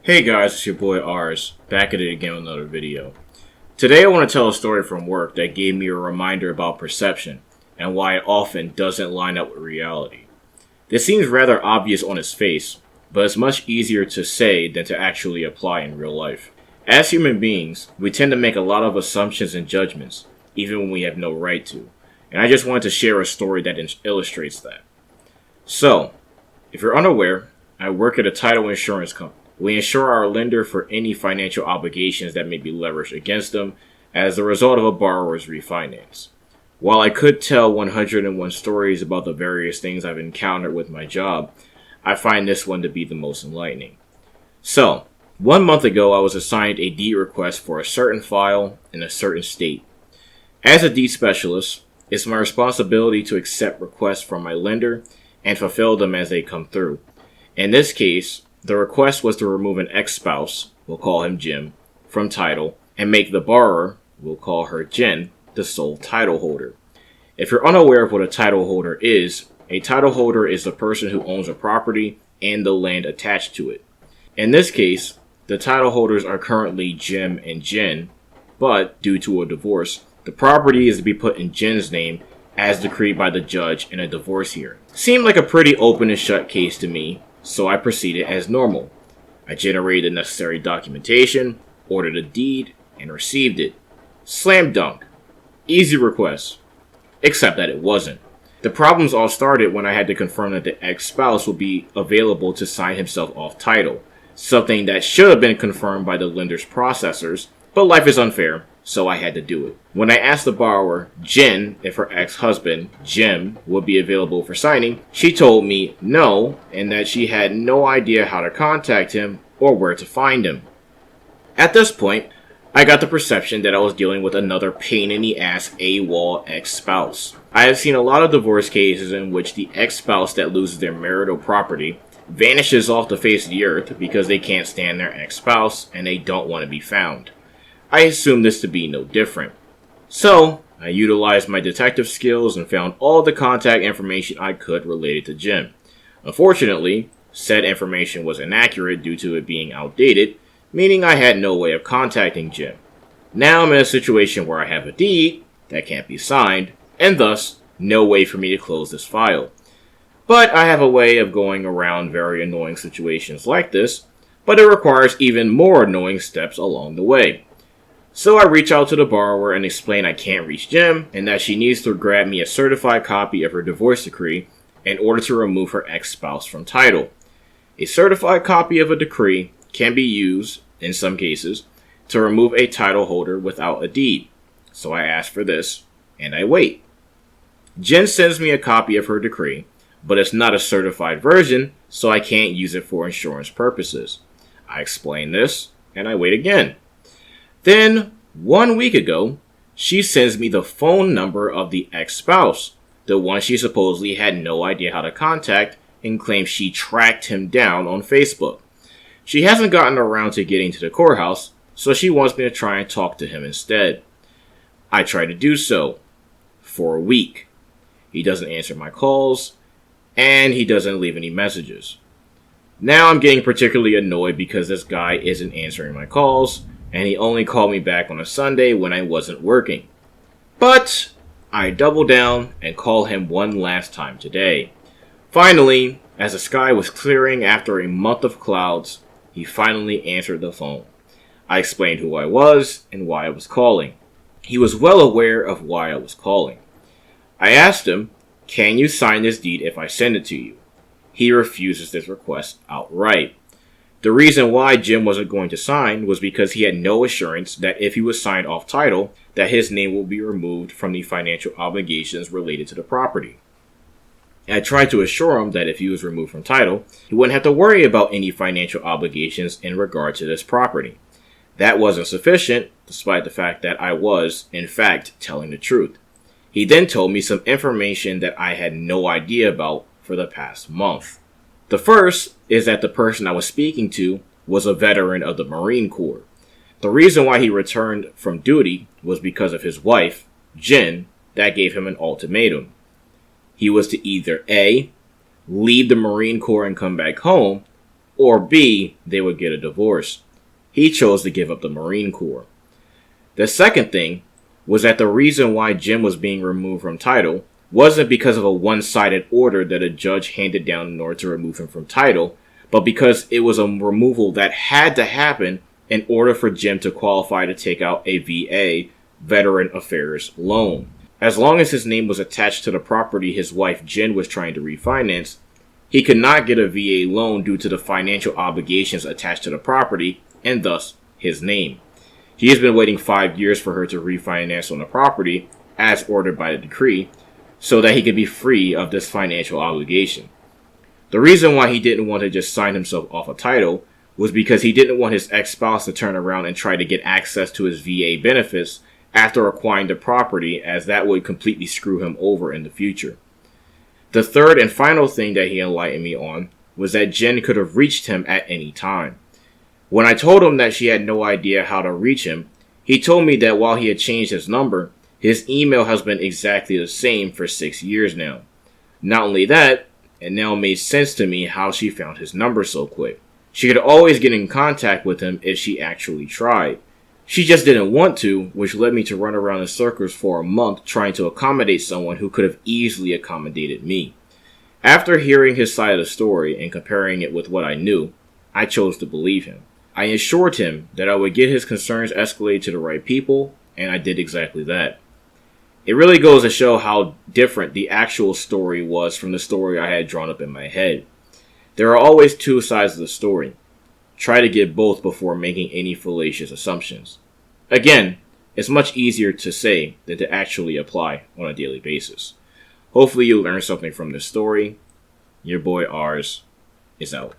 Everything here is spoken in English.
Hey guys, it's your boy Ars, back at it again with another video. Today I want to tell a story from work that gave me a reminder about perception and why it often doesn't line up with reality. This seems rather obvious on its face, but it's much easier to say than to actually apply in real life. As human beings, we tend to make a lot of assumptions and judgments, even when we have no right to, and I just wanted to share a story that illustrates that. So, if you're unaware, I work at a title insurance company. We insure our lender for any financial obligations that may be leveraged against them as a result of a borrower's refinance. While I could tell 101 stories about the various things I've encountered with my job, I find this one to be the most enlightening. So, 1 month ago I was assigned a deed request for a certain file in a certain state. As a deed specialist, it's my responsibility to accept requests from my lender and fulfill them as they come through. In this case, the request was to remove an ex-spouse, we'll call him Jim, from title, and make the borrower, we'll call her Jen, the sole title holder. If you're unaware of what a title holder is the person who owns a property and the land attached to it. In this case, the title holders are currently Jim and Jen, but due to a divorce, the property is to be put in Jen's name as decreed by the judge in a divorce hearing. Seemed like a pretty open and shut case to me, so I proceeded as normal. I generated the necessary documentation, ordered a deed, and received it. Slam dunk. Easy request. Except that it wasn't. The problems all started when I had to confirm that the ex-spouse would be available to sign himself off title, something that should have been confirmed by the lender's processors, but life is unfair, so I had to do it. When I asked the borrower, Jen, if her ex-husband, Jim, would be available for signing, she told me no, and that she had no idea how to contact him or where to find him. At this point, I got the perception that I was dealing with another pain-in-the-ass AWOL ex-spouse. I have seen a lot of divorce cases in which the ex-spouse that loses their marital property vanishes off the face of the earth because they can't stand their ex-spouse and they don't want to be found. I assumed this to be no different. So, I utilized my detective skills and found all the contact information I could related to Jim. Unfortunately, said information was inaccurate due to it being outdated, meaning I had no way of contacting Jim. Now I'm in a situation where I have a deed that can't be signed, and thus, no way for me to close this file. But I have a way of going around very annoying situations like this, but it requires even more annoying steps along the way. So I reach out to the borrower and explain I can't reach Jim and that she needs to grab me a certified copy of her divorce decree in order to remove her ex-spouse from title. A certified copy of a decree can be used, in some cases, to remove a title holder without a deed. So I ask for this, and I wait. Jen sends me a copy of her decree, but it's not a certified version, so I can't use it for insurance purposes. I explain this, and I wait again. Then, 1 week ago, she sends me the phone number of the ex-spouse, the one she supposedly had no idea how to contact, and claims she tracked him down on Facebook. She hasn't gotten around to getting to the courthouse, so she wants me to try and talk to him instead. I try to do so, for a week. He doesn't answer my calls, and he doesn't leave any messages. Now I'm getting particularly annoyed because this guy isn't answering my calls, and he only called me back on a Sunday when I wasn't working. But I double down and call him one last time today. Finally, as the sky was clearing after a month of clouds, he finally answered the phone. I explained who I was and why I was calling. He was well aware of why I was calling. I asked him, "Can you sign this deed if I send it to you?" He refuses this request outright. The reason why Jim wasn't going to sign was because he had no assurance that if he was signed off title, that his name will be removed from the financial obligations related to the property. I tried to assure him that if he was removed from title, he wouldn't have to worry about any financial obligations in regard to this property. That wasn't sufficient, despite the fact that I was, in fact, telling the truth. He then told me some information that I had no idea about for the past month. The first is that the person I was speaking to was a veteran of the Marine Corps. The reason why he returned from duty was because of his wife, Jen, that gave him an ultimatum. He was to either A, leave the Marine Corps and come back home, or B, they would get a divorce. He chose to give up the Marine Corps. The second thing was that the reason why Jim was being removed from title wasn't because of a one-sided order that a judge handed down in order to remove him from title, but because it was a removal that had to happen in order for Jim to qualify to take out a VA, Veteran Affairs loan. As long as his name was attached to the property his wife Jen was trying to refinance, he could not get a VA loan due to the financial obligations attached to the property, and thus his name. He has been waiting 5 years for her to refinance on the property, as ordered by the decree, so that he could be free of this financial obligation. The reason why he didn't want to just sign himself off a title was because he didn't want his ex-spouse to turn around and try to get access to his VA benefits after acquiring the property, as that would completely screw him over in the future. The third and final thing that he enlightened me on was that Jen could have reached him at any time. When I told him that she had no idea how to reach him, he told me that while he had changed his number, his email has been exactly the same for 6 years now. Not only that, it now made sense to me how she found his number so quick. She could always get in contact with him if she actually tried. She just didn't want to, which led me to run around in circles for a month trying to accommodate someone who could have easily accommodated me. After hearing his side of the story and comparing it with what I knew, I chose to believe him. I assured him that I would get his concerns escalated to the right people, and I did exactly that. It really goes to show how different the actual story was from the story I had drawn up in my head. There are always two sides of the story. Try to get both before making any fallacious assumptions. Again, it's much easier to say than to actually apply on a daily basis. Hopefully you learned something from this story. Your boy Ars is out.